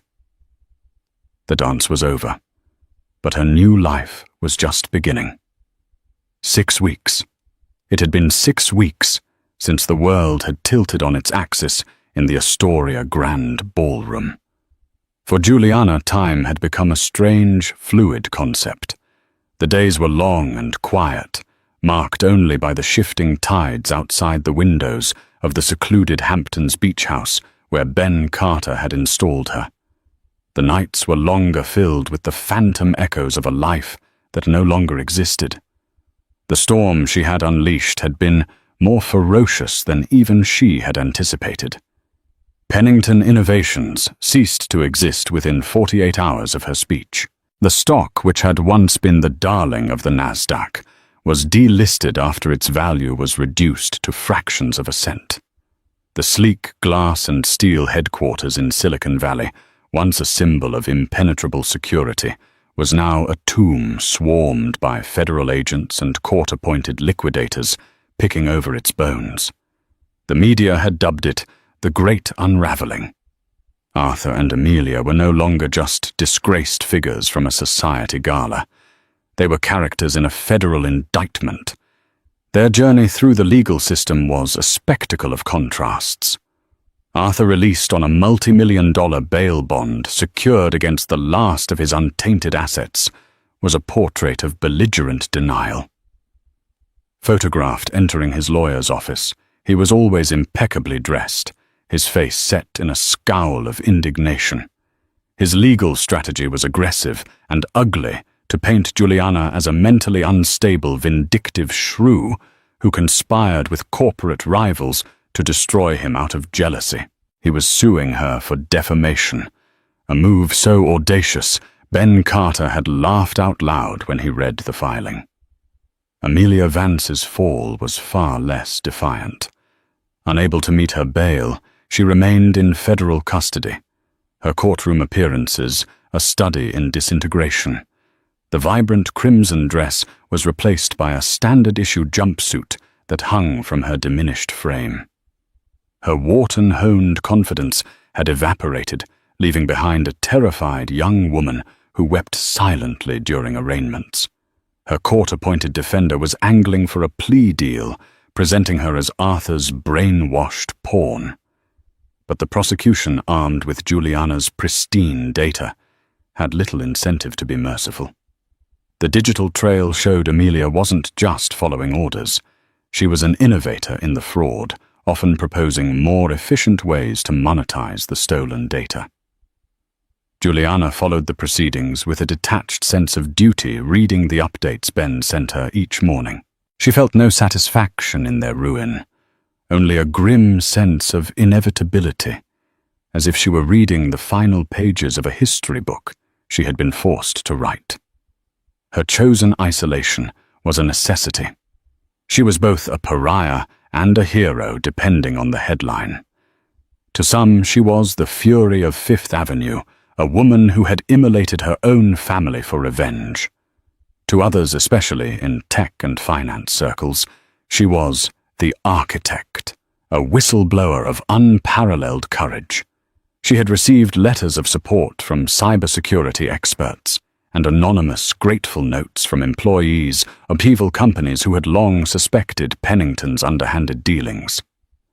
The dance was over, but her new life was just beginning. 6 weeks. It had been 6 weeks since the world had tilted on its axis in the Astoria Grand Ballroom. For Juliana, time had become a strange, fluid concept. The days were long and quiet, marked only by the shifting tides outside the windows of the secluded Hamptons beach house where Ben Carter had installed her. The nights were longer, filled with the phantom echoes of a life that no longer existed. The storm she had unleashed had been more ferocious than even she had anticipated. Pennington Innovations ceased to exist within 48 hours of her speech. The stock, which had once been the darling of the Nasdaq, was delisted after its value was reduced to fractions of a cent. The sleek glass and steel headquarters in Silicon Valley, once a symbol of impenetrable security, was now a tomb swarmed by federal agents and court-appointed liquidators picking over its bones. The media had dubbed it the Great Unraveling. Arthur and Amelia were no longer just disgraced figures from a society gala. They were characters in a federal indictment. Their journey through the legal system was a spectacle of contrasts. Arthur, released on a multi-million-dollar bail bond secured against the last of his untainted assets, was a portrait of belligerent denial. Photographed entering his lawyer's office, he was always impeccably dressed, his face set in a scowl of indignation. His legal strategy was aggressive and ugly to paint Juliana as a mentally unstable, vindictive shrew who conspired with corporate rivals to destroy him out of jealousy. He was suing her for defamation, a move so audacious Ben Carter had laughed out loud when he read the filing. Amelia Vance's fall was far less defiant. Unable to meet her bail, she remained in federal custody, her courtroom appearances a study in disintegration. The vibrant crimson dress was replaced by a standard-issue jumpsuit that hung from her diminished frame. Her Wharton-honed confidence had evaporated, leaving behind a terrified young woman who wept silently during arraignments. Her court-appointed defender was angling for a plea deal, presenting her as Arthur's brainwashed pawn. But the prosecution, armed with Juliana's pristine data, had little incentive to be merciful. The digital trail showed Amelia wasn't just following orders. She was an innovator in the fraud, often proposing more efficient ways to monetize the stolen data. Juliana followed the proceedings with a detached sense of duty, reading the updates Ben sent her each morning. She felt no satisfaction in their ruin, only a grim sense of inevitability, as if she were reading the final pages of a history book she had been forced to write. Her chosen isolation was a necessity. She was both a pariah and a hero depending on the headline. To some, she was the fury of Fifth Avenue, a woman who had immolated her own family for revenge. To others, especially in tech and finance circles, she was the architect, a whistleblower of unparalleled courage. She had received letters of support from cybersecurity experts and anonymous, grateful notes from employees of evil companies who had long suspected Pennington's underhanded dealings.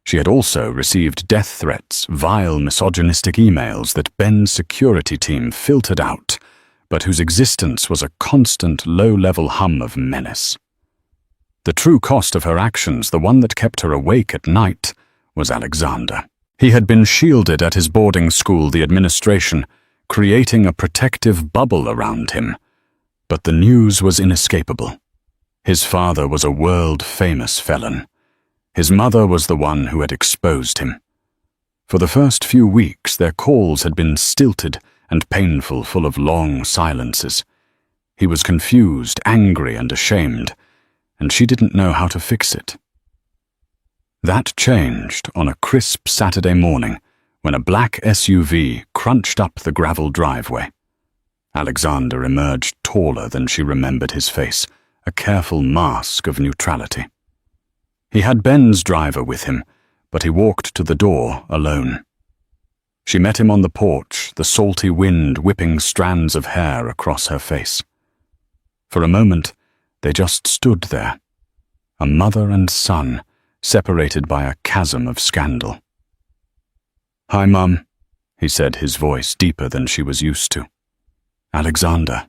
She had also received death threats, vile misogynistic emails that Ben's security team filtered out, but whose existence was a constant low-level hum of menace. The true cost of her actions, the one that kept her awake at night, was Alexander. He had been shielded at his boarding school, the administration, creating a protective bubble around him. But the news was inescapable. His father was a world-famous felon. His mother was the one who had exposed him. For the first few weeks, their calls had been stilted and painful, full of long silences. He was confused, angry, and ashamed, and she didn't know how to fix it. That changed on a crisp Saturday morning when a black SUV crunched up the gravel driveway. Alexander emerged taller than she remembered his face, a careful mask of neutrality. He had Ben's driver with him, but he walked to the door alone. She met him on the porch, the salty wind whipping strands of hair across her face. For a moment, they just stood there, a mother and son, separated by a chasm of scandal. "Hi, Mum," he said, his voice deeper than she was used to. "Alexander."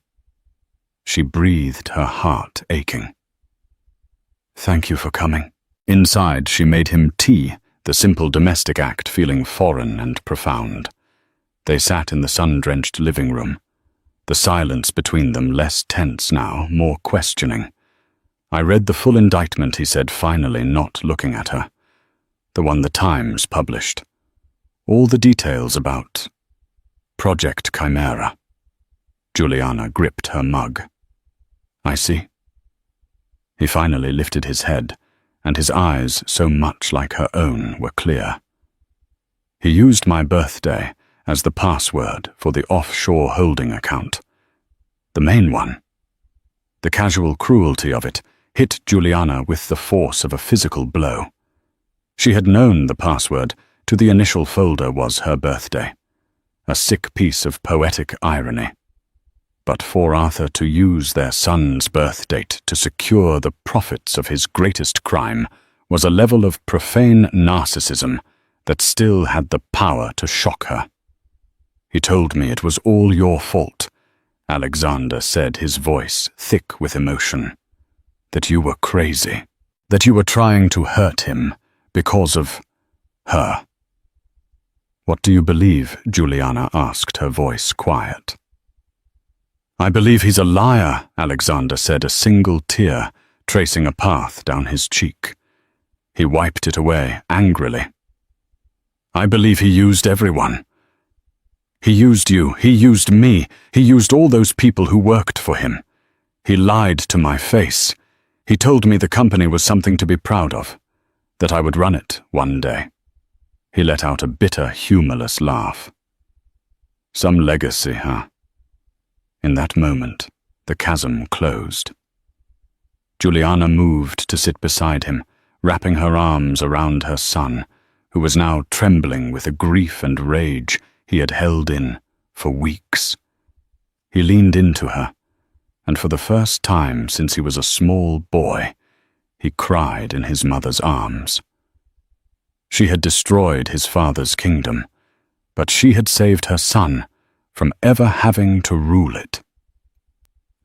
She breathed, her heart aching. "Thank you for coming." Inside, she made him tea, the simple domestic act feeling foreign and profound. They sat in the sun-drenched living room, the silence between them less tense now, more questioning. "I read the full indictment," he said, finally, not looking at her. "The one the Times published. All the details about Project Chimera." Juliana gripped her mug. I see. He finally lifted his head, and his eyes, so much like her own, were clear. He used my birthday as the password for the offshore holding account. The main one. The casual cruelty of it hit Juliana with the force of a physical blow. She had known the password to the initial folder was her birthday, a sick piece of poetic irony. But for Arthur to use their son's birth date to secure the profits of his greatest crime was a level of profane narcissism that still had the power to shock her. He told me it was all your fault, Alexander said, his voice thick with emotion. That you were crazy, that you were trying to hurt him because of her. What do you believe? Juliana asked, her voice quiet. I believe he's a liar, Alexander said, a single tear tracing a path down his cheek. He wiped it away angrily. I believe he used everyone. He used you, he used me, he used all those people who worked for him. He lied to my face. He told me the company was something to be proud of, that I would run it one day. He let out a bitter, humorless laugh. Some legacy, huh? In that moment, the chasm closed. Juliana moved to sit beside him, wrapping her arms around her son, who was now trembling with the grief and rage he had held in for weeks. He leaned into her, and for the first time since he was a small boy, he cried in his mother's arms. She had destroyed his father's kingdom, but she had saved her son from ever having to rule it.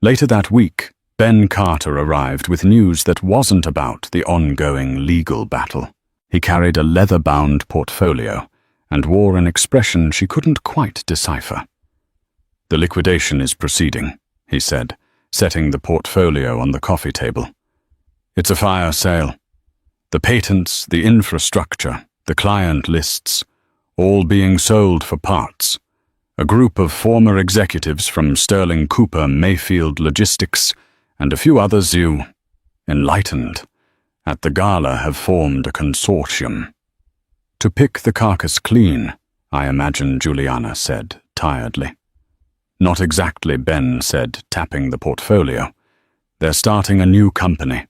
Later that week, Ben Carter arrived with news that wasn't about the ongoing legal battle. He carried a leather-bound portfolio and wore an expression she couldn't quite decipher. The liquidation is proceeding, he said, setting the portfolio on the coffee table. It's a fire sale. The patents, the infrastructure, the client lists, all being sold for parts. A group of former executives from Sterling Cooper Mayfield Logistics and a few others you, enlightened, at the Gala have formed a consortium. To pick the carcass clean, I imagine, Juliana said tiredly. Not exactly, Ben said, tapping the portfolio. They're starting a new company,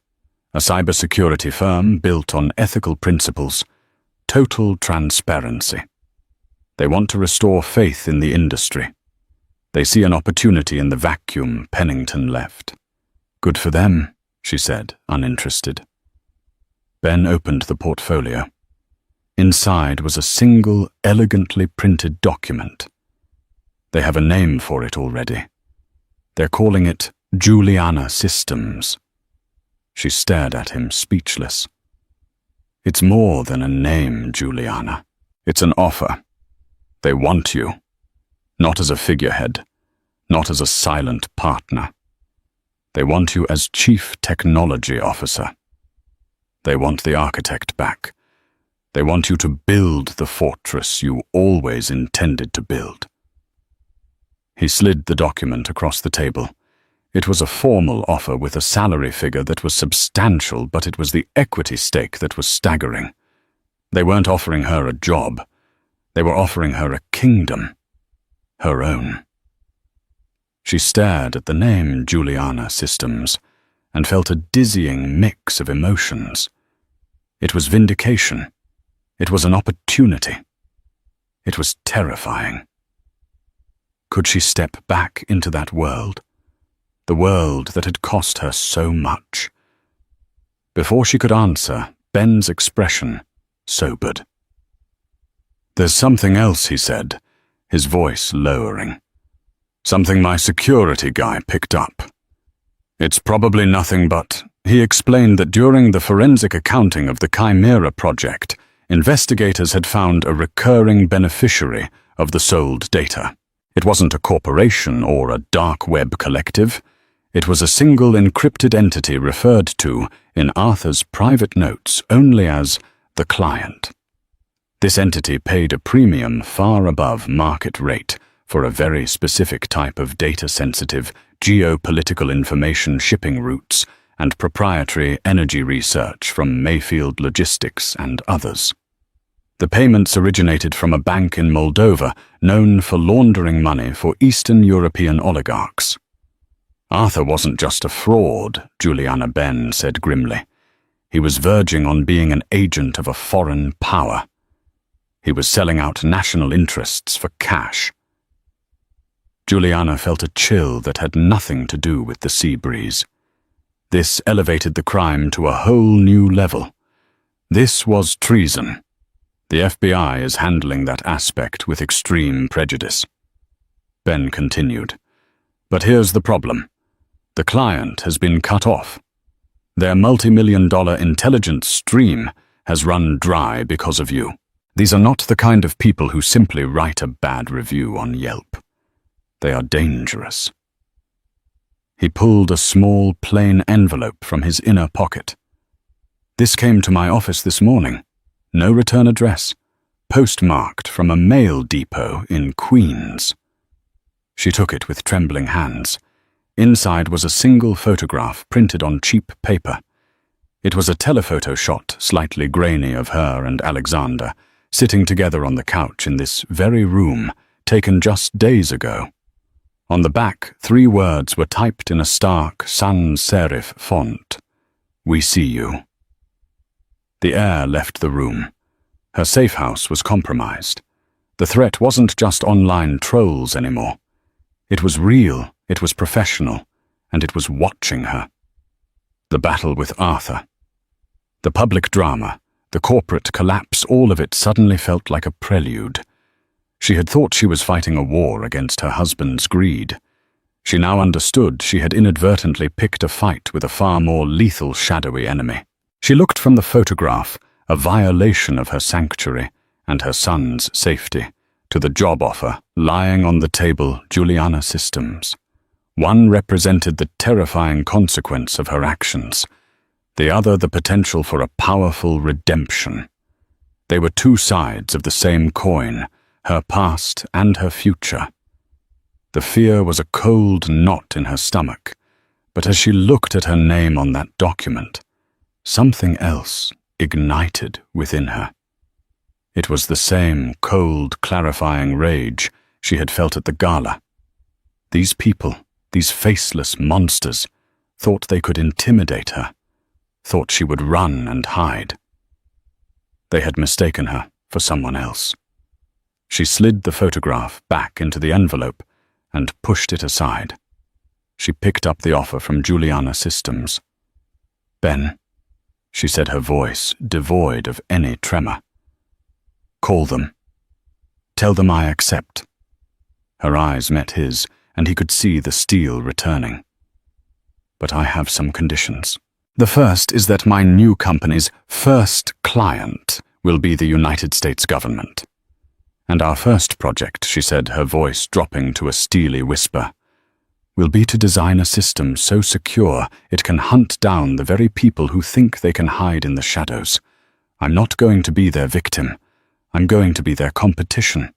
a cybersecurity firm built on ethical principles, total transparency. They want to restore faith in the industry. They see an opportunity in the vacuum Pennington left. Good for them, she said, uninterested. Ben opened the portfolio. Inside was a single, elegantly printed document. They have a name for it already. They're calling it Juliana Systems. She stared at him, speechless. It's more than a name, Juliana. It's an offer. They want you, not as a figurehead, not as a silent partner. They want you as Chief Technology Officer. They want the architect back. They want you to build the fortress you always intended to build. He slid the document across the table. It was a formal offer with a salary figure that was substantial, but it was the equity stake that was staggering. They weren't offering her a job. They were offering her a kingdom, her own. She stared at the name Juliana Systems and felt a dizzying mix of emotions. It was vindication. It was an opportunity. It was terrifying. Could she step back into that world? The world that had cost her so much. Before she could answer, Ben's expression sobered. There's something else, he said, his voice lowering. Something my security guy picked up. It's probably nothing but... He explained that during the forensic accounting of the Chimera project, investigators had found a recurring beneficiary of the sold data. It wasn't a corporation or a dark web collective. It was a single encrypted entity referred to in Arthur's private notes only as the client. This entity paid a premium far above market rate for a very specific type of data-sensitive, geopolitical information shipping routes and proprietary energy research from Mayfield Logistics and others. The payments originated from a bank in Moldova known for laundering money for Eastern European oligarchs. Arthur wasn't just a fraud, Juliana Ben said grimly. He was verging on being an agent of a foreign power. He was selling out national interests for cash. Juliana felt a chill that had nothing to do with the sea breeze. This elevated the crime to a whole new level. This was treason. The FBI is handling that aspect with extreme prejudice. Ben continued. But here's the problem. The client has been cut off. Their multi-million-dollar intelligence stream has run dry because of you. These are not the kind of people who simply write a bad review on Yelp. They are dangerous. He pulled a small, plain envelope from his inner pocket. This came to my office this morning. No return address. Postmarked from a mail depot in Queens. She took it with trembling hands. Inside was a single photograph printed on cheap paper. It was a telephoto shot, slightly grainy, of her and Alexander, sitting together on the couch in this very room, taken just days ago. On the back, 3 words were typed in a stark sans serif font. We see you. The air left the room. Her safe house was compromised. The threat wasn't just online trolls anymore. It was real, it was professional, and it was watching her. The battle with Arthur. The public drama, the corporate collapse, all of it suddenly felt like a prelude. She had thought she was fighting a war against her husband's greed. She now understood she had inadvertently picked a fight with a far more lethal shadowy enemy. She looked from the photograph, a violation of her sanctuary and her son's safety, to the job offer lying on the table, Juliana Systems. One represented the terrifying consequence of her actions, the other the potential for a powerful redemption. They were 2 sides of the same coin, her past and her future. The fear was a cold knot in her stomach, but as she looked at her name on that document, something else ignited within her. It was the same cold, clarifying rage she had felt at the Gala. These people, these faceless monsters, thought they could intimidate her, thought she would run and hide. They had mistaken her for someone else. She slid the photograph back into the envelope and pushed it aside. She picked up the offer from Juliana Systems. Ben, she said, her voice devoid of any tremor. Call them. Tell them I accept. Her eyes met his, and he could see the steel returning. But I have some conditions. The first is that my new company's first client will be the United States government. And our first project, she said, her voice dropping to a steely whisper, will be to design a system so secure it can hunt down the very people who think they can hide in the shadows. I'm not going to be their victim. I'm going to be their competition.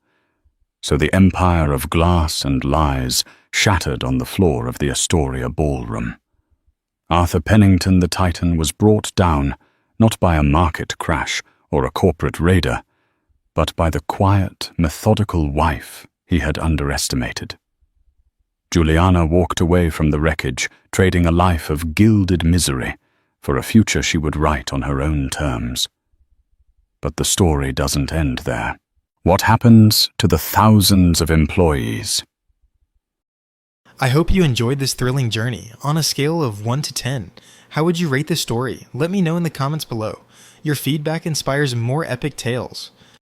So the empire of glass and lies shattered on the floor of the Astoria ballroom. Arthur Pennington, the Titan, was brought down, not by a market crash or a corporate raider, but by the quiet, methodical wife he had underestimated. Juliana walked away from the wreckage, trading a life of gilded misery for a future she would write on her own terms. But the story doesn't end there. What happens to the thousands of employees? I hope you enjoyed this thrilling journey. On a scale of 1 to 10, how would you rate this story? Let me know in the comments below. Your feedback inspires more epic tales.